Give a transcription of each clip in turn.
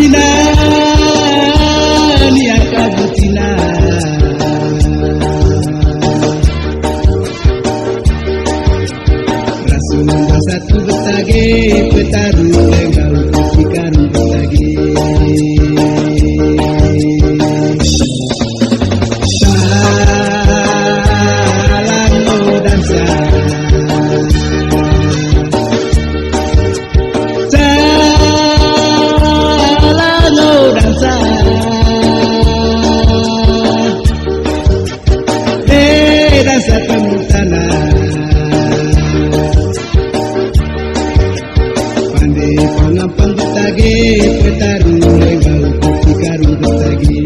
kabutina nia kabutina Rasulullah satu betage petaru tenggal ikan betage dansa pemutana pandai pengampang betage petaru lengau pikaru betage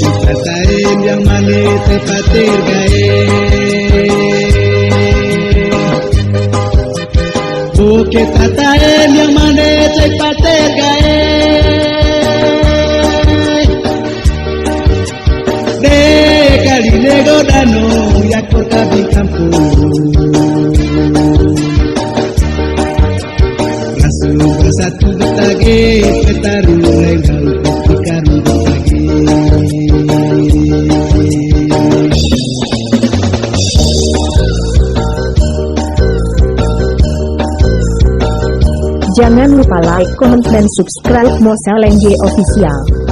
kita taim yang mane tepatir gae kita taim yang mane tepatir gae kali nego dano ya kota di kampung Rasulullah satu betage petaru lengau pikaru betage Jangan lupa like, comment dan subscribe Mosa Lengge Official.